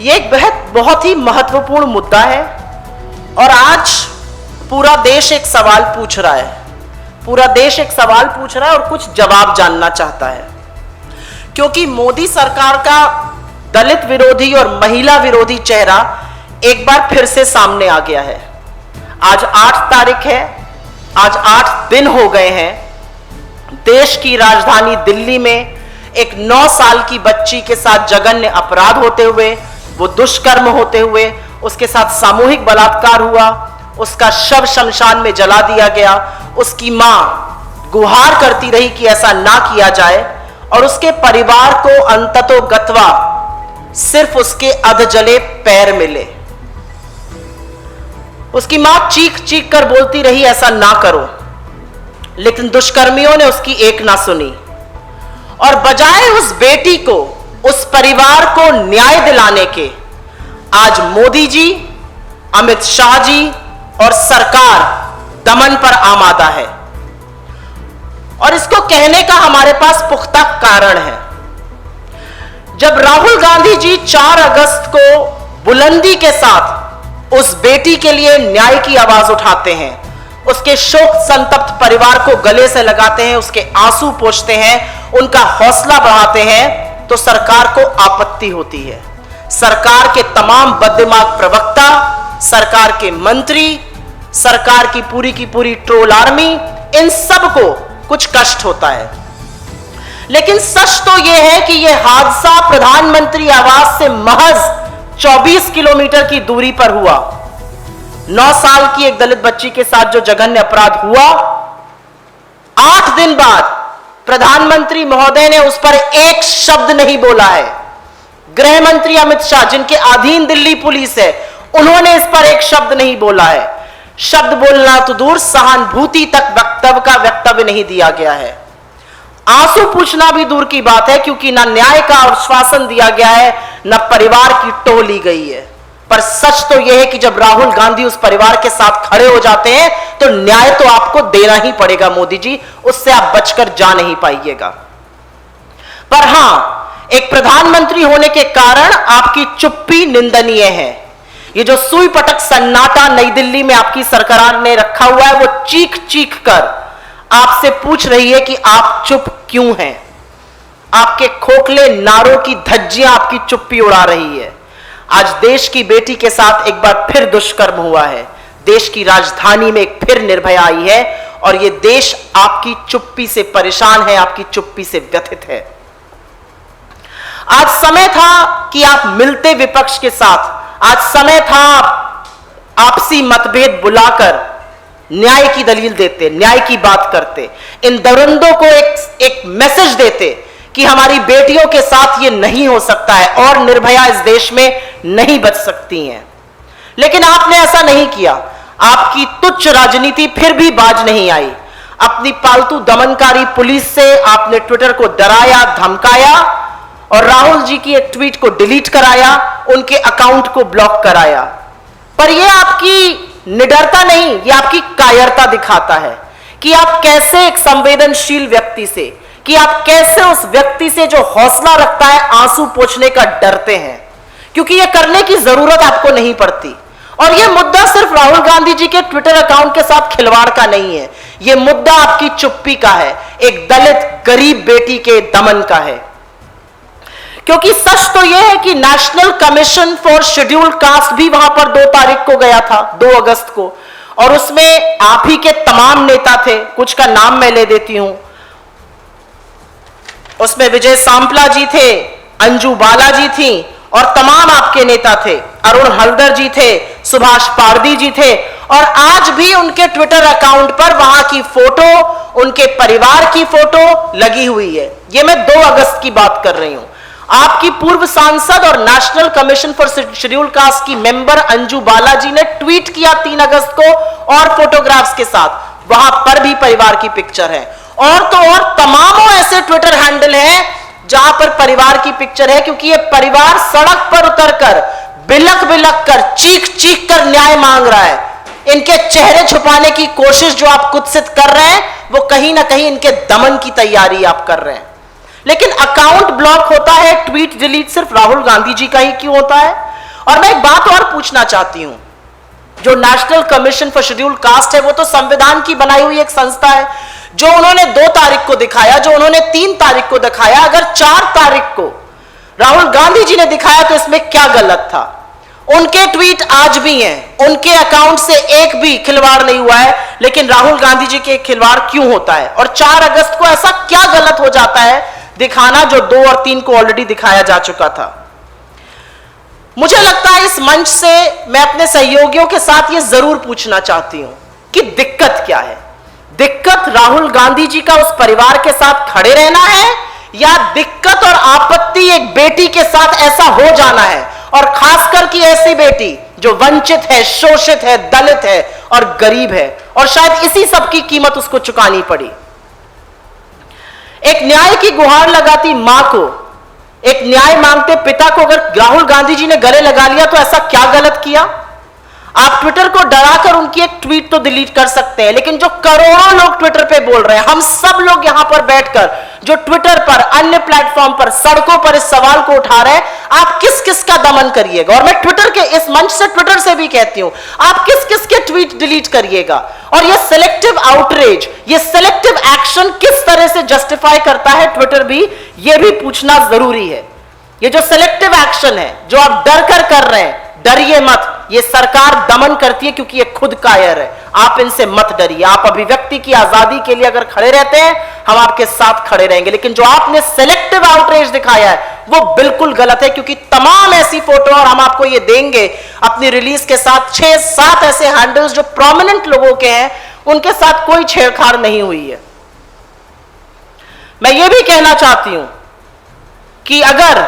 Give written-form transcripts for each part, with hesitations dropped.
ये एक बहुत ही महत्वपूर्ण मुद्दा है और आज पूरा देश एक सवाल पूछ रहा है। पूरा देश एक सवाल पूछ रहा है और कुछ जवाब जानना चाहता है, क्योंकि मोदी सरकार का दलित विरोधी और महिला विरोधी चेहरा एक बार फिर से सामने आ गया है। आज 8 तारीख है, आज 8 दिन हो गए हैं देश की राजधानी दिल्ली में एक 9 साल की बच्ची के साथ जघन्य अपराध होते हुए, वो दुष्कर्म होते हुए, उसके साथ सामूहिक बलात्कार हुआ, उसका शव शमशान में जला दिया गया। उसकी मां गुहार करती रही कि ऐसा ना किया जाए और उसके परिवार को अंततोगत्वा सिर्फ उसके अधजले पैर मिले। उसकी मां चीख चीख कर बोलती रही ऐसा ना करो, लेकिन दुष्कर्मियों ने उसकी एक ना सुनी और बजाय उस बेटी को, उस परिवार को न्याय दिलाने के, आज मोदी जी, अमित शाह जी और सरकार दमन पर आमादा है। और इसको कहने का हमारे पास पुख्ता कारण है। जब राहुल गांधी जी 4 अगस्त को बुलंदी के साथ उस बेटी के लिए न्याय की आवाज उठाते हैं, उसके शोक संतप्त परिवार को गले से लगाते हैं, उसके आंसू पोंछते हैं, उनका हौसला बढ़ाते हैं, तो सरकार को आपत्ति होती है। सरकार के तमाम बददिमाग प्रवक्ता, सरकार के मंत्री, सरकार की पूरी ट्रोल आर्मी, इन सब को कुछ कष्ट होता है। लेकिन सच तो यह है कि यह हादसा प्रधानमंत्री आवास से महज 24 किलोमीटर की दूरी पर हुआ। 9 साल की एक दलित बच्ची के साथ जो जघन्य अपराध हुआ, 8 दिन बाद प्रधानमंत्री महोदय ने उस पर एक शब्द नहीं बोला है। गृह मंत्री अमित शाह, जिनके अधीन दिल्ली पुलिस है, उन्होंने इस पर एक शब्द नहीं बोला है। शब्द बोलना तो दूर, सहानुभूति तक वक्तव्य नहीं दिया गया है। आंसू पूछना भी दूर की बात है, क्योंकि ना न्याय का आश्वासन दिया गया है, न परिवार की टोह ली गई है। पर सच तो यह है कि जब राहुल गांधी उस परिवार के साथ खड़े हो जाते हैं तो न्याय तो आपको देना ही पड़ेगा मोदी जी, उससे आप बचकर जा नहीं पाइएगा। पर हां, एक प्रधानमंत्री होने के कारण आपकी चुप्पी निंदनीय है। ये जो सुई पटक सन्नाटा नई दिल्ली में आपकी सरकार ने रखा हुआ है, वो चीख चीख कर आपसे पूछ रही है कि आप चुप क्यों हैं। आपके खोखले नारों की धज्जियां आपकी चुप्पी उड़ा रही है। आज देश की बेटी के साथ एक बार फिर दुष्कर्म हुआ है, देश की राजधानी में एक फिर निर्भया आई है और यह देश आपकी चुप्पी से परेशान है, आपकी चुप्पी से व्यथित है। आज समय था कि आप मिलते विपक्ष के साथ, आज समय था आपसी मतभेद बुलाकर न्याय की दलील देते, न्याय की बात करते, इन दरिंदों को एक मैसेज देते कि हमारी बेटियों के साथ ये नहीं हो सकता है और निर्भया इस देश में नहीं बच सकती हैं। लेकिन आपने ऐसा नहीं किया। आपकी तुच्छ राजनीति फिर भी बाज नहीं आई। अपनी पालतू दमनकारी पुलिस से आपने ट्विटर को डराया, धमकाया और राहुल जी की एक ट्वीट को डिलीट कराया, उनके अकाउंट को ब्लॉक कराया। पर यह आपकी निडरता नहीं, यह आपकी कायरता दिखाता है कि आप कैसे एक संवेदनशील व्यक्ति से, कि आप कैसे उस व्यक्ति से जो हौसला रखता है आंसू पोंछने का डरते हैं, क्योंकि यह करने की जरूरत आपको नहीं पड़ती। और यह मुद्दा सिर्फ राहुल गांधी जी के ट्विटर अकाउंट के साथ खिलवाड़ का नहीं है, यह मुद्दा आपकी चुप्पी का है, एक दलित गरीब बेटी के दमन का है। क्योंकि सच तो यह है कि national commission for scheduled caste भी वहां पर 2 तारीख को गया था, 2 अगस्त को, और उसमें आप ही के तमाम नेता थे। कुछ का नाम मैं ले देती हूं। उसमें विजय सांपला जी थे, अंजू बाला जी थी और तमाम आपके नेता थे। अरुण हल्दर जी थे, सुभाष पारदी जी थे और आज भी उनके ट्विटर अकाउंट पर वहां की फोटो, उनके परिवार की फोटो लगी हुई है। यह मैं 2 अगस्त की बात कर रही हूं। आपकी पूर्व सांसद और national commission for scheduled caste की मेंबर अंजू बाला जी ने ट्वीट किया 3 अगस्त को और फोटोग्राफ्स के साथ, वहां पर भी परिवार की पिक्चर है। और तो और तमामों ऐसे ट्विटर हैंडल हैं जहां पर परिवार की पिक्चर है, क्योंकि ये परिवार सड़क पर उतरकर बिलक बिलक कर, चीख चीख कर न्याय मांग रहा है। इनके चेहरे छुपाने की कोशिश जो आप कुत्सित कर रहे हैं, वो कहीं ना कहीं इनके दमन की तैयारी आप कर रहे हैं। लेकिन अकाउंट ब्लॉक होता है, ट्वीट डिलीट सिर्फ राहुल गांधी जी का ही क्यों होता है? और मैं एक बात और पूछना चाहती हूं, जो national commission for scheduled caste है वो तो संविधान की बनाई हुई एक संस्था है। जो उन्होंने 2 तारीख को दिखाया, जो उन्होंने 3 तारीख को दिखाया, अगर 4 तारीख को राहुल गांधी जी ने दिखाया तो इसमें क्या गलत था? उनके ट्वीट आज भी हैं, उनके अकाउंट से एक भी खिलवाड़ नहीं हुआ है, लेकिन राहुल गांधी जी के खिलवाड़ क्यों होता है? और 4 अगस्त को ऐसा क्या गलत हो जाता है दिखाना, जो 2 और 3 को ऑलरेडी दिखाया जा चुका था? मुझे लगता है इस मंच से मैं अपने सहयोगियों के साथ यह जरूर पूछना चाहती हूं कि दिक्कत क्या है? दिक्कत राहुल गांधी जी का उस परिवार के साथ खड़े रहना है, या दिक्कत और आपत्ति एक बेटी के साथ ऐसा हो जाना है, और खासकर की ऐसी बेटी जो वंचित है, शोषित है, दलित है और गरीब है, और शायद इसी सब की कीमत उसको चुकानी पड़ी। एक न्याय की गुहार लगाती मां को, एक न्याय मांगते पिता को अगर राहुल गांधी जी ने गले लगा लिया तो ऐसा क्या गलत किया? आप ट्विटर को डराकर उनकी एक ट्वीट तो डिलीट कर सकते हैं, लेकिन जो करोड़ों लोग ट्विटर पे बोल रहे हैं, हम सब लोग यहां पर बैठकर जो ट्विटर पर, अन्य प्लेटफॉर्म पर, सड़कों पर इस सवाल को उठा रहे हैं, आप किस किस का दमन करिएगा? और मैं ट्विटर के इस मंच से, ट्विटर से भी कहती हूं, आप किस किस के ट्वीट डिलीट करिएगा? और ये सिलेक्टिव आउटरीच, ये सिलेक्टिव एक्शन किस तरह से जस्टिफाई करता है ट्विटर भी, ये भी पूछना जरूरी है। ये जो सिलेक्टिव एक्शन है, जो आप डर कर रहे हैं, डरिए मत, ये सरकार दमन करती है क्योंकि ये खुद कायर है। आप इनसे मत डरिए। आप अभिव्यक्ति की आजादी के लिए अगर खड़े रहते हैं, हम आपके साथ खड़े रहेंगे, लेकिन जो आपने सिलेक्टिव आउटरीच दिखाया है वो बिल्कुल गलत है, क्योंकि तमाम ऐसी फोटो, और हम आपको ये देंगे अपनी रिलीज के साथ, 6-7 ऐसे हैंडल्स जो प्रोमिनेंट लोगों के हैं, उनके साथ कोई छेड़छाड़ नहीं हुई है। मैं ये भी कहना चाहती हूं कि अगर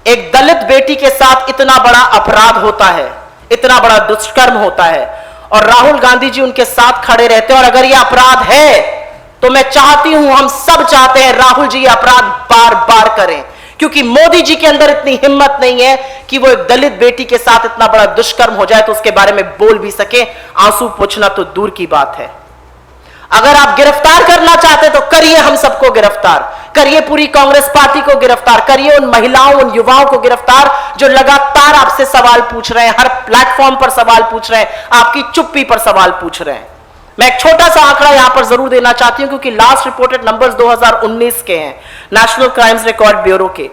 एक दलित बेटी के साथ इतना बड़ा अपराध होता है, इतना बड़ा दुष्कर्म होता है, और राहुल गांधी जी उनके साथ खड़े रहते हैं, और अगर यह अपराध है तो मैं चाहती हूं, हम सब चाहते हैं राहुल जी ये अपराध बार बार करें, क्योंकि मोदी जी के अंदर इतनी हिम्मत नहीं है कि वो एक दलित बेटी के साथ इतना बड़ा दुष्कर्म हो जाए तो उसके बारे में बोल भी सके। आंसू पोंछना तो दूर की बात है। अगर आप गिरफ्तार करना चाहते तो करिए, हम सबको गिरफ्तार करिए, पूरी कांग्रेस पार्टी को गिरफ्तार करिए, उन महिलाओं, उन युवाओं को गिरफ्तार जो लगातार आपसे सवाल पूछ रहे हैं, हर प्लेटफॉर्म पर सवाल पूछ रहे हैं, आपकी चुप्पी पर सवाल पूछ रहे हैं। मैं एक छोटा सा आंकड़ा यहां पर जरूर देना चाहती हूं, क्योंकि लास्ट रिपोर्टेड नंबर्स 2019 के हैं, नेशनल क्राइम्स रिकॉर्ड ब्यूरो के।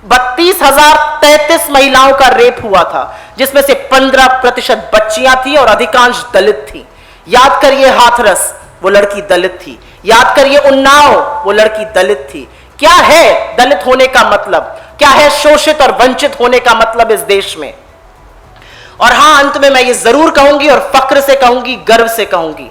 32,033 महिलाओं का रेप हुआ था, जिसमें से 15% बच्चियां थी और अधिकांश दलित थी। याद करिए हाथरस, वो लड़की दलित थी। याद करिए उन्नाव, वो लड़की दलित थी। क्या है दलित होने का मतलब? क्या है शोषित और वंचित होने का मतलब इस देश में? और हां, अंत में मैं ये जरूर कहूंगी, और फक्र से कहूंगी, गर्व से कहूंगी,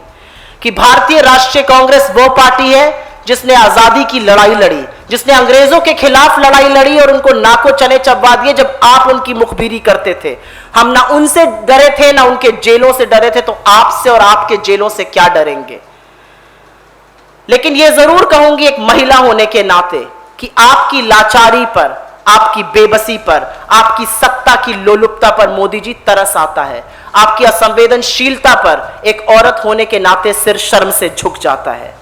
कि भारतीय राष्ट्रीय कांग्रेस वो पार्टी है जिसने आजादी की लड़ाई लड़ी, जिसने अंग्रेजों के खिलाफ लड़ाई लड़ी और उनको नाको चने चबवा दिए जब आप उनकी मुखबिरी करते थे। हम ना उनसे डरे थे, ना उनके जेलों से डरे थे, तो आपसे और आपके जेलों से क्या डरेंगे? लेकिन यह जरूर कहूंगी एक महिला होने के नाते कि आपकी लाचारी पर, आपकी बेबसी पर, आपकी सत्ता की लोलुपता पर मोदी जी तरस आता है। आपकी असंवेदनशीलता पर एक औरत होने के नाते सिर शर्म से झुक जाता है।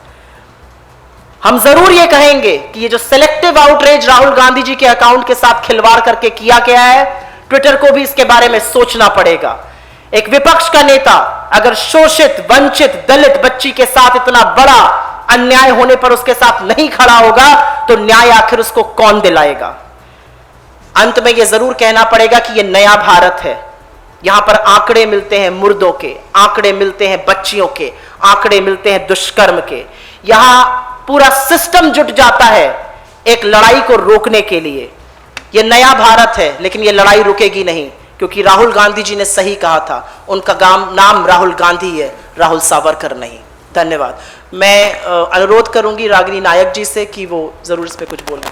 हम जरूर यह कहेंगे कि ये जो सिलेक्टिव आउटरीच राहुल गांधी जी के अकाउंट के साथ खिलवाड़ करके किया गया है, ट्विटर को भी इसके बारे में सोचना पड़ेगा। एक विपक्ष का नेता अगर शोषित, वंचित, दलित बच्ची के साथ इतना बड़ा अन्याय होने पर उसके साथ नहीं खड़ा होगा तो न्याय आखिर उसको कौन दिलाएगा? अंत में यह जरूर कहना पड़ेगा कि यह नया भारत है। यहां पर आंकड़े मिलते हैं मुर्दों के, आंकड़े मिलते हैं बच्चियों के, आंकड़े मिलते हैं दुष्कर्म के। यहां पूरा सिस्टम जुट जाता है एक लड़ाई को रोकने के लिए। यह नया भारत है, लेकिन यह लड़ाई रुकेगी नहीं, क्योंकि राहुल गांधी जी ने सही कहा था, उनका नाम राहुल गांधी है, राहुल सावरकर नहीं। धन्यवाद। मैं अनुरोध करूंगी रागिनी नायक जी से कि वो जरूर इस पे कुछ बोलें।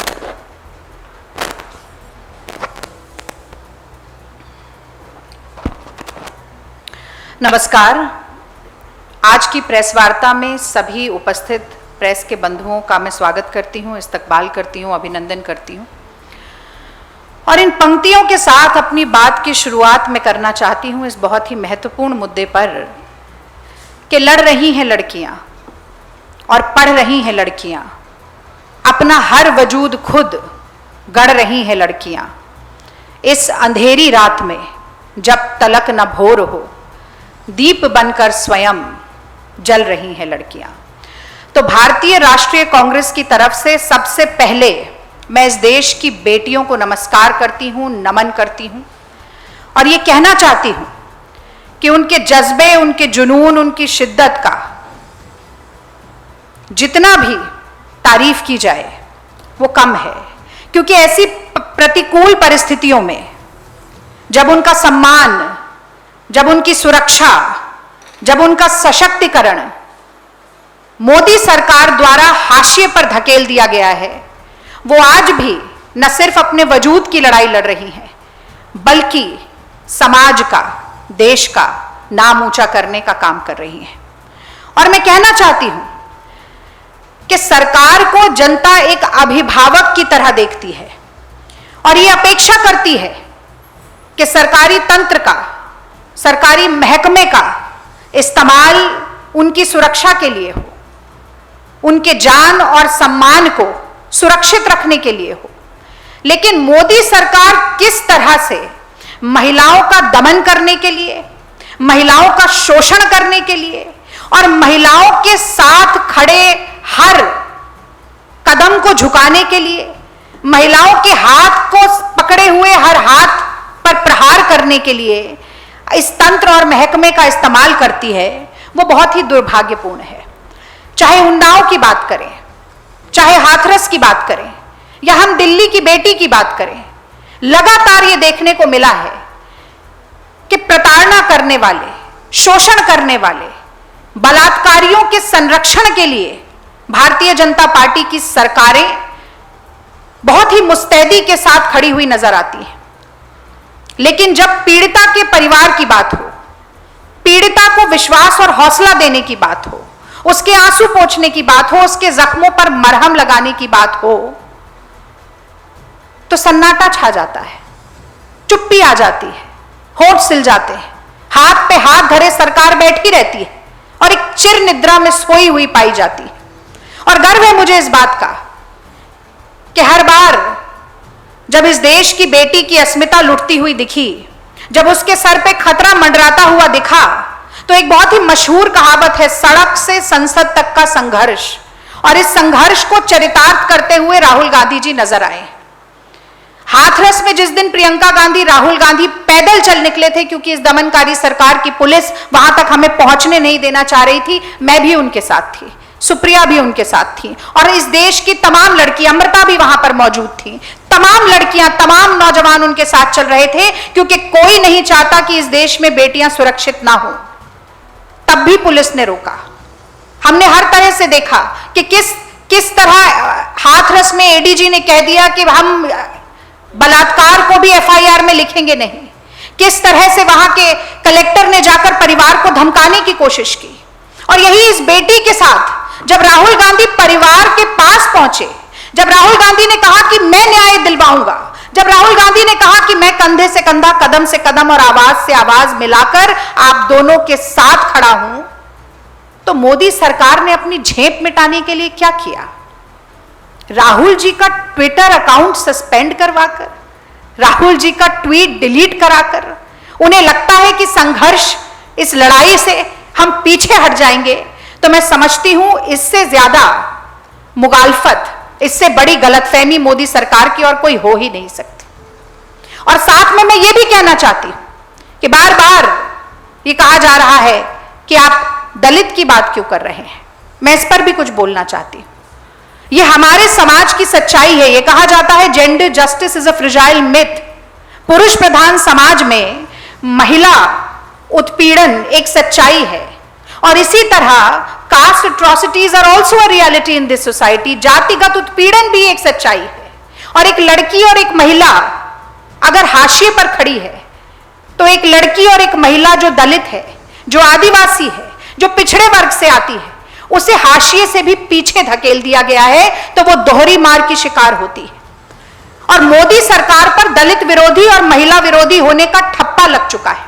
नमस्कार। आज की प्रेस वार्ता में सभी उपस्थित प्रेस के बंधुओं का मैं स्वागत करती हूं, इस्तकबाल करती हूं, अभिनंदन करती हूं। और इन पंक्तियों के साथ अपनी बात की शुरुआत में करना चाहती हूं इस बहुत ही महत्वपूर्ण मुद्दे पर कि लड़ रही हैं लड़कियां और पढ़ रही हैं लड़कियां, अपना हर वजूद खुद गढ़ रही हैं लड़कियां। इस अंधेरी रात में जब तलक न भोर हो, दीप बनकर स्वयं जल रही हैं लड़कियां। तो भारतीय राष्ट्रीय कांग्रेस की तरफ से सबसे पहले मैं इस देश की बेटियों को नमस्कार करती हूं, नमन करती हूं और ये कहना चाहती हूं कि उनके जज्बे, उनके जुनून, उनकी शिद्दत का जितना भी तारीफ की जाए वो कम है, क्योंकि ऐसी प्रतिकूल परिस्थितियों में जब उनका सम्मान, जब उनकी सुरक्षा, जब उनका सशक्तिकरण मोदी सरकार द्वारा हाशिए पर धकेल दिया गया है, वो आज भी न सिर्फ अपने वजूद की लड़ाई लड़ रही हैं, बल्कि समाज का, देश का नाम ऊंचा करने का काम कर रही हैं। और मैं कहना चाहती हूं कि सरकार को जनता एक अभिभावक की तरह देखती है और ये अपेक्षा करती है कि सरकारी तंत्र का, सरकारी महकमे का इस्तेमाल उनकी सुरक्षा के लिए हो, उनके जान और सम्मान को सुरक्षित रखने के लिए हो। लेकिन मोदी सरकार किस तरह से महिलाओं का दमन करने के लिए, महिलाओं का शोषण करने के लिए और महिलाओं के साथ खड़े हर कदम को झुकाने के लिए, महिलाओं के हाथ को पकड़े हुए हर हाथ पर प्रहार करने के लिए इस तंत्र और महकमे का इस्तेमाल करती है, वो बहुत ही दुर्भाग्यपूर्ण है। चाहे उन्नाव की बात करें, चाहे हाथरस की बात करें, या हम दिल्ली की बेटी की बात करें, लगातार ये देखने को मिला है कि प्रताड़ना करने वाले, शोषण करने वाले, बलात्कारियों के संरक्षण के लिए भारतीय जनता पार्टी की सरकारें बहुत ही मुस्तैदी के साथ खड़ी हुई नजर आती हैं। लेकिन जब पीड़िता के परिवार की बात हो, पीड़िता को विश्वास और हौसला देने की बात हो, उसके आंसू पोंछने की बात हो, उसके जख्मों पर मरहम लगाने की बात हो, तो सन्नाटा छा जाता है, चुप्पी आ जाती है, होंठ सिल जाते हैं, हाथ पे हाथ धरे सरकार बैठी रहती है और एक चिर निद्रा में सोई हुई पाई जाती है। और गर्व है मुझे इस बात का कि हर बार जब इस देश की बेटी की अस्मिता लुटती हुई दिखी, जब उसके सर पे खतरा मंडराता हुआ दिखा, तो एक बहुत ही मशहूर कहावत है, सड़क से संसद तक का संघर्ष, और इस संघर्ष को चरितार्थ करते हुए राहुल गांधी जी नजर आए। हाथरस में जिस दिन प्रियंका गांधी, राहुल गांधी पैदल चल निकले थे क्योंकि इस दमनकारी सरकार की पुलिस वहां तक हमें पहुंचने नहीं देना चाह रही थी, मैं भी उनके साथ थी, सुप्रिया भी उनके साथ थी और इस देश की तमाम लड़कियां, अमृता भी वहां पर मौजूद थी, तमाम लड़कियां, तमाम नौजवान उनके साथ चल रहे थे, क्योंकि कोई नहीं चाहता कि इस देश में बेटियां सुरक्षित ना हो। तब भी पुलिस ने रोका। हमने हर तरह से देखा कि किस तरह हाथरस में एडीजी ने कह दिया कि हम बलात्कार को भी एफआईआर में लिखेंगे नहीं, किस तरह से वहां के कलेक्टर ने जाकर परिवार को धमकाने की कोशिश की। और यही इस बेटी के साथ जब राहुल गांधी परिवार के पास पहुंचे, जब राहुल गांधी ने कहा कि मैं न्याय दिलवाऊंगा, जब राहुल गांधी ने कहा कि मैं कंधे से कंधा, कदम से कदम और आवाज से आवाज मिलाकर आप दोनों के साथ खड़ा हूं, तो मोदी सरकार ने अपनी झेप मिटाने के लिए क्या किया? राहुल जी का ट्विटर अकाउंट सस्पेंड करवाकर, राहुल जी का ट्वीट डिलीट कराकर, उन्हें लगता है कि संघर्ष, इस लड़ाई से हम पीछे हट जाएंगे। तो मैं समझती हूं इससे ज्यादा मुगालफत, इससे बड़ी गलतफहमी मोदी सरकार की और कोई हो ही नहीं सकती। और साथ में मैं ये भी कहना चाहती हूं कि बार बार ये कहा जा रहा है कि आप दलित की बात क्यों कर रहे हैं, मैं इस पर भी कुछ बोलना चाहती हूं। ये हमारे समाज की सच्चाई है। ये कहा जाता है gender justice is a fragile myth. पुरुष प्रधान समाज में महिला उत्पीड़न एक सच्चाई है और इसी तरह caste atrocities are also a reality in this society. जातिगत उत्पीड़न भी एक सच्चाई है और एक लड़की और एक महिला अगर हाशिए पर खड़ी है तो एक लड़की और एक महिला जो दलित है, जो आदिवासी है, जो पिछड़े वर्ग से आती है, उसे हाशिए से भी पीछे धकेल दिया गया है, तो वो दोहरी मार की शिकार होती है। और मोदी सरकार पर दलित विरोधी और महिला विरोधी होने का ठप्पा लग चुका है।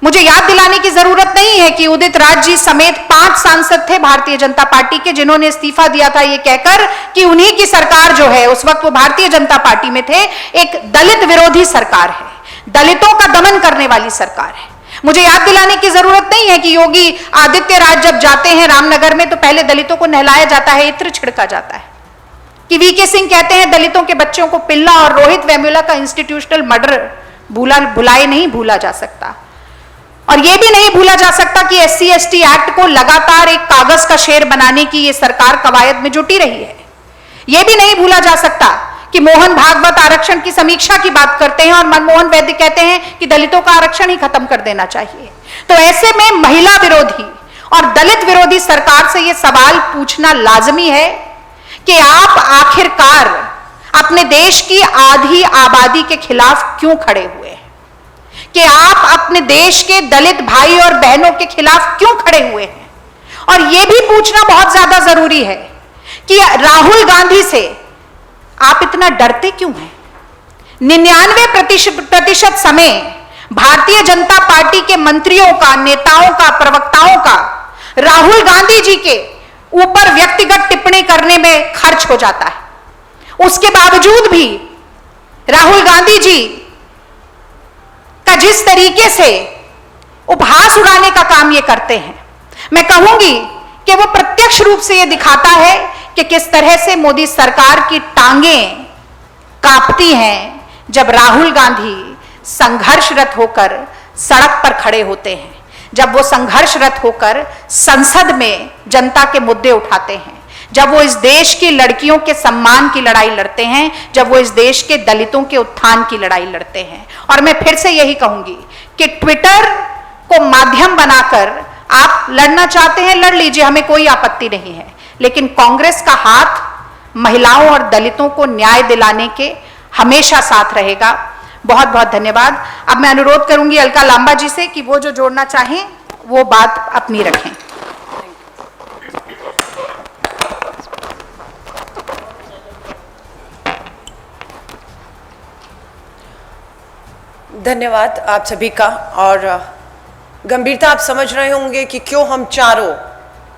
मुझे याद दिलाने की जरूरत नहीं है कि उदित राज जी समेत 5 सांसद थे भारतीय जनता पार्टी के जिन्होंने इस्तीफा दिया था ये कहकर कि उन्हीं की सरकार जो है, उस वक्त वो भारतीय जनता पार्टी में थे, एक दलित विरोधी सरकार है। दलितों का दमन करने वाली सरकार है। मुझे याद दिलाने की जरूरत नहीं है कि योगी आदित्यनाथ जब जाते हैं रामनगर में तो पहले दलितों को नहलाया जाता है, इत्र छिड़का जाता है, कि वीके सिंह कहते हैं दलितों के बच्चों को पिल्ला, और रोहित वेमुला का इंस्टीट्यूशनल मर्डर भुलाए नहीं भूला जा सकता। और यह भी नहीं भूला जा सकता कि SC/ST एक्ट को लगातार एक कागज का शेर बनाने की यह सरकार कवायद में जुटी रही है। यह भी नहीं भूला जा सकता कि मोहन भागवत आरक्षण की समीक्षा की बात करते हैं और मनमोहन वैद्य कहते हैं कि दलितों का आरक्षण ही खत्म कर देना चाहिए। तो ऐसे में महिला विरोधी और दलित विरोधी सरकार से यह सवाल पूछना लाजमी है कि आप आखिरकार अपने देश की आधी आबादी के खिलाफ क्यों खड़े हुए हैं, कि आप अपने देश के दलित भाई और बहनों के खिलाफ क्यों खड़े हुए हैं। और यह भी पूछना बहुत ज्यादा जरूरी है कि राहुल गांधी से आप इतना डरते क्यों हैं। 99% समय भारतीय जनता पार्टी के मंत्रियों का, नेताओं का, प्रवक्ताओं का राहुल गांधी जी के ऊपर व्यक्तिगत टिप्पणी करने में खर्च हो जाता है। उसके बावजूद भी राहुल गांधी जी का जिस तरीके से उपहास उड़ाने का काम ये करते हैं, मैं कहूंगी कि वो प्रत्यक्ष रूप से ये दिखाता है कि किस तरह से मोदी सरकार की टांगें कांपती हैं जब राहुल गांधी संघर्षरत होकर सड़क पर खड़े होते हैं, जब वो संघर्षरत होकर संसद में जनता के मुद्दे उठाते हैं, जब वो इस देश की लड़कियों के सम्मान की लड़ाई लड़ते हैं, जब वो इस देश के दलितों के उत्थान की लड़ाई लड़ते हैं। और मैं फिर से यही कहूंगी कि ट्विटर को माध्यम बनाकर आप लड़ना चाहते हैं, लड़ लीजिए, हमें कोई आपत्ति नहीं है, लेकिन कांग्रेस का हाथ महिलाओं और दलितों को न्याय दिलाने के हमेशा साथ रहेगा। बहुत बहुत धन्यवाद। अब मैं अनुरोध करूंगी अलका लांबा जी से कि वो जो जोड़ना चाहें वो बात अपनी रखें। धन्यवाद आप सभी का। और गंभीरता आप समझ रहे होंगे कि क्यों हम चारों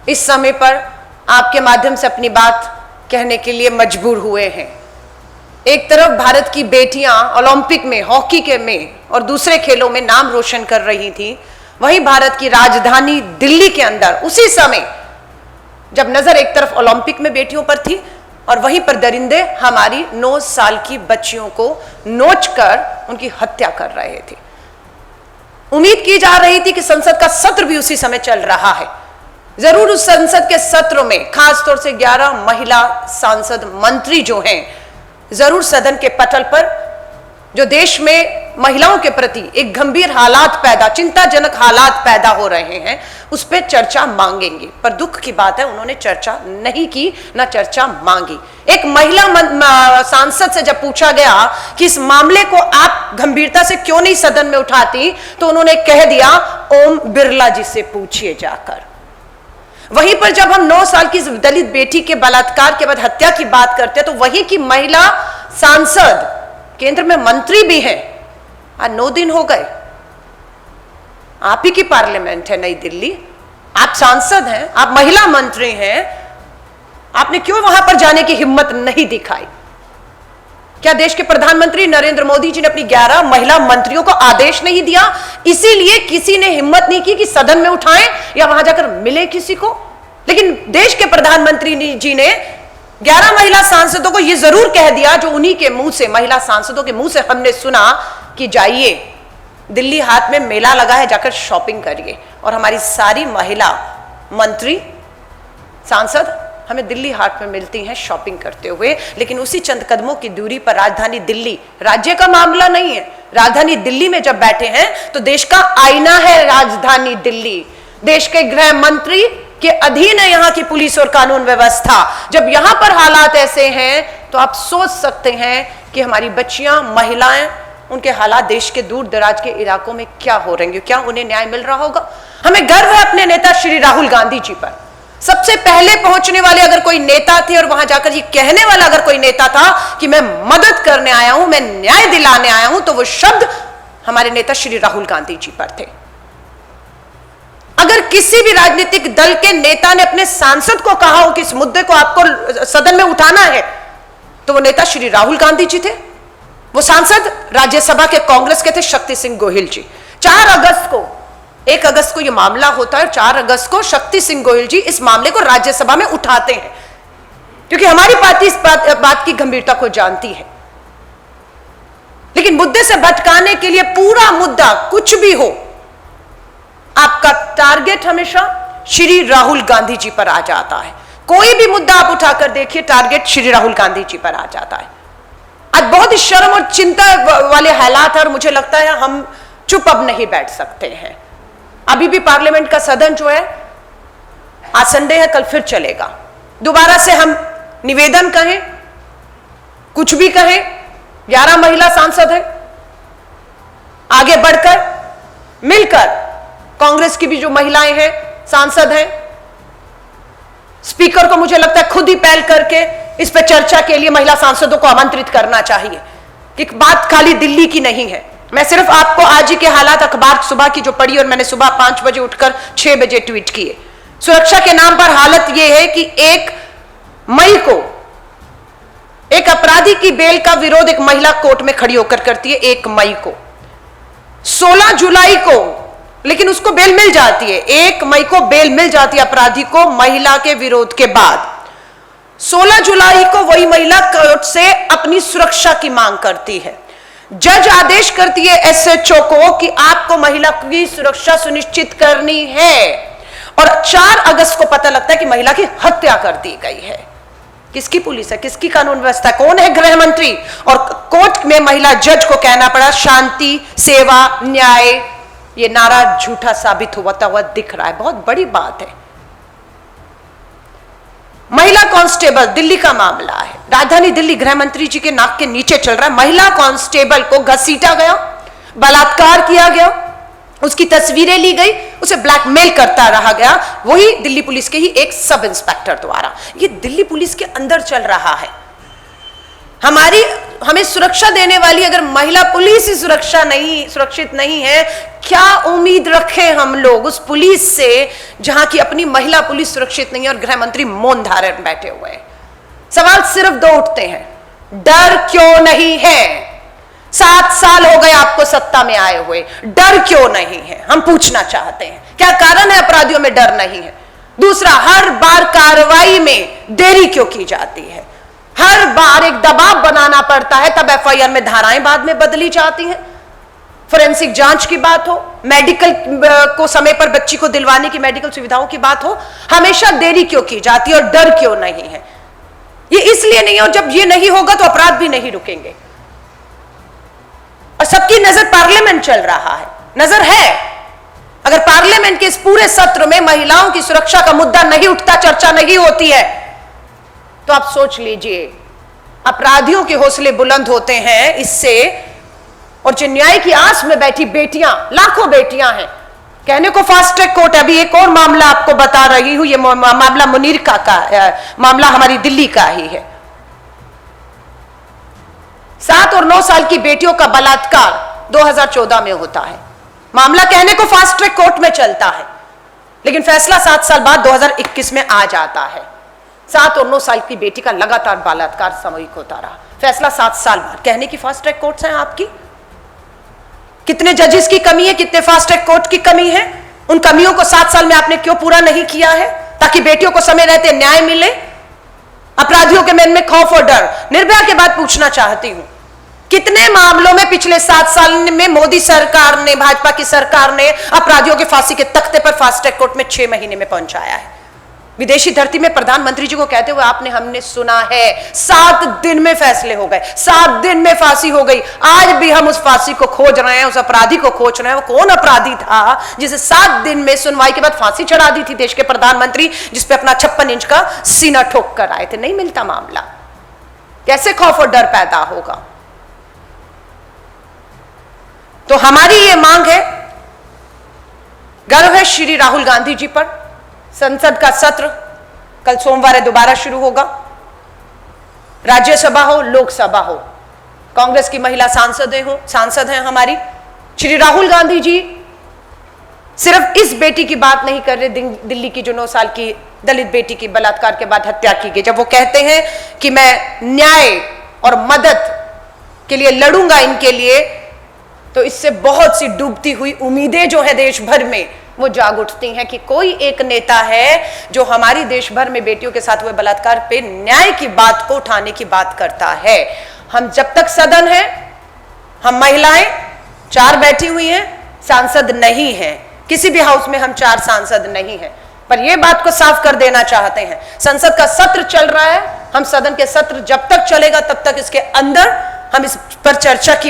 इस समय पर आपके माध्यम से अपनी बात कहने के लिए मजबूर हुए हैं। एक तरफ भारत की बेटियां ओलंपिक में, हॉकी के में और दूसरे खेलों में नाम रोशन कर रही थी, वहीं भारत की राजधानी दिल्ली के अंदर उसी समय जब नजर एक तरफ ओलंपिक में बेटियों पर थी और वहीं पर दरिंदे हमारी 9 साल की बच्चियों को नोचकर उनकी हत्या कर रहे थे। उम्मीद की जा रही थी कि संसद का सत्र भी उसी समय चल रहा है। जरूर उस संसद के सत्र में खासतौर से 11 महिला सांसद मंत्री जो हैं, जरूर सदन के पटल पर जो देश में महिलाओं के प्रति एक गंभीर हालात पैदा, चिंताजनक हालात पैदा हो रहे हैं, उस पर चर्चा मांगेंगे। पर दुख की बात है उन्होंने चर्चा नहीं की, ना चर्चा मांगी। एक महिला सांसद से जब पूछा गया कि इस मामले को आप गंभीरता से क्यों नहीं सदन में उठाती, तो उन्होंने कह दिया ओम बिरला जी से पूछिए जाकर। वहीं पर जब हम 9 साल की दलित बेटी के बलात्कार के बाद हत्या की बात करते हैं, तो वहीं की महिला सांसद केंद्र में मंत्री भी हैं। आज 9 दिन हो गए, आप ही की पार्लियामेंट है नई दिल्ली, आप सांसद हैं, आप महिला मंत्री हैं, आपने क्यों वहां पर जाने की हिम्मत नहीं दिखाई? क्या देश के प्रधानमंत्री नरेंद्र मोदी जी ने अपनी 11 महिला मंत्रियों को आदेश नहीं दिया, इसीलिए किसी ने हिम्मत नहीं की कि सदन में उठाएं या वहां जाकर मिले किसी को? लेकिन देश के प्रधानमंत्री जी ने 11 महिला सांसदों को यह जरूर कह दिया, जो उन्हीं के मुंह से, महिला सांसदों के मुंह से हमने सुना, कि जाइए दिल्ली हाट में मेला लगा है, जाकर शॉपिंग करिए। और हमारी सारी महिला मंत्री सांसद हमें दिल्ली हाट में मिलती हैं शॉपिंग करते हुए। लेकिन उसी चंद कदमों की दूरी पर राजधानी दिल्ली, राज्य का मामला नहीं है, राजधानी दिल्ली में जब बैठे हैं तो देश का आईना है राजधानी दिल्ली। देश के गृह मंत्री के अधीन है यहाँ की पुलिस और कानून व्यवस्था। जब यहाँ पर हालात ऐसे हैं तो आप सोच सकते हैं कि हमारी बच्चियां, महिलाएं, उनके हालात देश के दूर दराज के इलाकों में क्या हो रहे हैं, क्या उन्हें न्याय मिल रहा होगा? हमें गर्व है अपने नेता श्री राहुल गांधी जी पर। सबसे पहले पहुंचने वाले अगर कोई नेता थे और वहां जाकर ये कहने वाला अगर कोई नेता था कि मैं मदद करने आया हूं, मैं न्याय दिलाने आया हूं, तो वो शब्द हमारे नेता श्री राहुल गांधी जी पर थे। अगर किसी भी राजनीतिक दल के नेता ने अपने सांसद को कहा हो कि इस मुद्दे को आपको सदन में उठाना है, तो वो नेता श्री राहुल गांधी जी थे। वो सांसद राज्यसभा के कांग्रेस के थे शक्ति सिंह गोहिल जी। 4 अगस्त को, 1 अगस्त को यह मामला होता है, 4 अगस्त को शक्ति सिंह गोहिल जी इस मामले को राज्यसभा में उठाते हैं, क्योंकि हमारी पार्टी इस बात की गंभीरता को जानती है। लेकिन मुद्दे से भटकाने के लिए पूरा मुद्दा कुछ भी हो, आपका टारगेट हमेशा श्री राहुल गांधी जी पर आ जाता है। कोई भी मुद्दा आप उठाकर देखिए, टारगेट श्री राहुल गांधी जी पर आ जाता है। आज बहुत ही शर्म और चिंता वाले हालात है और मुझे लगता है हम चुप अब नहीं बैठ सकते हैं। अभी भी पार्लियामेंट का सदन जो है, आज संडे है, कल फिर चलेगा। दोबारा से हम निवेदन कहें, कुछ भी कहें, 11 महिला सांसद हैं, आगे बढ़कर मिलकर कांग्रेस की भी जो महिलाएं हैं, सांसद हैं, स्पीकर को मुझे लगता है खुद ही पहल करके इस पर चर्चा के लिए महिला सांसदों को आमंत्रित करना चाहिए कि बात खाली दिल्ली की नहीं है। मैं सिर्फ आपको आज ही के हालात अखबार सुबह की जो पढ़ी और मैंने सुबह 5 बजे उठकर 6 बजे ट्वीट किए। सुरक्षा के नाम पर हालत यह है कि 1 मई को एक अपराधी की बेल का विरोध एक महिला कोर्ट में खड़ी होकर करती है 1 मई को। 16 जुलाई को लेकिन उसको बेल मिल जाती है, 1 मई को बेल मिल जाती है अपराधी को महिला के विरोध के बाद। 16 जुलाई को वही महिला कोर्ट से अपनी सुरक्षा की मांग करती है। जज आदेश करती है एसएचओ को कि आपको महिला की सुरक्षा सुनिश्चित करनी है, और 4 अगस्त को पता लगता है कि महिला की हत्या कर दी गई है। किसकी पुलिस है, किसकी कानून व्यवस्था, कौन है गृह मंत्री? और कोर्ट में महिला जज को कहना पड़ा शांति, सेवा, न्याय। ये नारा झूठा साबित होता हुआ दिख रहा है। बहुत बड़ी बात है। महिला कांस्टेबल, दिल्ली का मामला है, राजधानी दिल्ली, गृह मंत्री जी के नाक के नीचे चल रहा है। महिला कांस्टेबल को घसीटा गया, बलात्कार किया गया, उसकी तस्वीरें ली गई, उसे ब्लैकमेल करता रहा गया, वही दिल्ली पुलिस के ही एक सब इंस्पेक्टर द्वारा। ये दिल्ली पुलिस के अंदर चल रहा है। हमें सुरक्षा देने वाली अगर महिला पुलिस ही सुरक्षित नहीं है, क्या उम्मीद रखें हम लोग उस पुलिस से जहां की अपनी महिला पुलिस सुरक्षित नहीं है और गृह मंत्री मौन धारण बैठे हुए हैं। सवाल सिर्फ 2 उठते हैं, डर क्यों नहीं है? 7 साल हो गए आपको सत्ता में आए हुए, डर क्यों नहीं है? हम पूछना चाहते हैं, क्या कारण है अपराधियों में डर नहीं है? दूसरा, हर बार कार्रवाई में देरी क्यों की जाती है? हर बार एक दबाव बनाना पड़ता है, तब एफआईआर में धाराएं बाद में बदली जाती हैं। फोरेंसिक जांच की बात हो, मेडिकल को समय पर बच्ची को दिलवाने की मेडिकल सुविधाओं की बात हो, हमेशा देरी क्यों की जाती है और डर क्यों नहीं है? ये इसलिए नहीं है, और जब ये नहीं होगा तो अपराध भी नहीं रुकेंगे। और सबकी नजर पार्लियामेंट चल रहा है, नजर है। अगर पार्लियामेंट के इस पूरे सत्र में महिलाओं की सुरक्षा का मुद्दा नहीं उठता, चर्चा नहीं होती है, तो आप सोच लीजिए अपराधियों के हौसले बुलंद होते हैं इससे। और जो न्याय की आस में बैठी बेटियां, लाखों बेटियां हैं, कहने को फास्ट ट्रैक कोर्ट। अभी एक और मामला आपको बता रही हूं, यह मामला मुनीर का मामला हमारी दिल्ली का ही है। 7 और 9 साल की बेटियों का बलात्कार 2014 में होता है। मामला कहने को फास्ट ट्रैक कोर्ट में चलता है, लेकिन फैसला 7 साल बाद 2021 में आ जाता है। 7 और 9 साल की बेटी का लगातार बलात्कार सामूहिक होता रहा, फैसला 7 साल बाद। कहने की फास्ट ट्रैक कोर्ट्स हैं आपकी? कितने जजेस की कमी है, कितने फास्ट ट्रैक कोर्ट की कमी है? उन कमियों को 7 साल में आपने क्यों पूरा नहीं किया है, ताकि बेटियों को समय रहते न्याय मिले, अपराधियों के मन में खौफ और डर? निर्भया के बाद पूछना चाहती हूं, कितने मामलों में पिछले 7 साल में मोदी सरकार ने, भाजपा की सरकार ने अपराधियों के फांसी के तख्ते पर फास्ट ट्रैक कोर्ट में 6 महीने में पहुंचाया है? विदेशी धरती में प्रधानमंत्री जी को कहते हुए हमने सुना है 7 दिन में फैसले हो गए, 7 दिन में फांसी हो गई। आज भी हम उस फांसी को खोज रहे हैं, उस अपराधी को खोज रहे हैं। वो कौन अपराधी था जिसे 7 दिन में सुनवाई के बाद फांसी चढ़ा दी थी देश के प्रधानमंत्री, जिसपे अपना 56 इंच का सीना ठोक कर आए थे? नहीं मिलता मामला। कैसे खौफ और डर पैदा होगा? तो हमारी ये मांग है, गर्व है श्री राहुल गांधी जी पर। संसद का सत्र कल सोमवार दोबारा शुरू होगा, राज्यसभा हो, लोकसभा हो, कांग्रेस की महिला सांसद हैं हमारी। श्री राहुल गांधी जी सिर्फ इस बेटी की बात नहीं कर रहे, दिल्ली की जो 9 साल की दलित बेटी की बलात्कार के बाद हत्या की गई, जब वो कहते हैं कि मैं न्याय और मदद के लिए लड़ूंगा इनके लिए, तो इससे बहुत सी डूबती हुई उम्मीदें जो है देश भर में वो जाग उठती हैं कि कोई एक नेता है जो हमारी देश भर में बेटियों के साथ हुए बलात्कार पे न्याय की बात को उठाने की बात करता है। हम जब तक सदन है, हम महिलाएं 4 बैठी हुई हैं, सांसद नहीं हैं, किसी भी हाउस में हम 4 सांसद नहीं हैं, पर यह बात को साफ कर देना चाहते हैं। संसद का सत्र चल रहा है, हम सदन के सत्र जब तक चलेगा तब तक इसके अंदर हम इस पर चर्चा की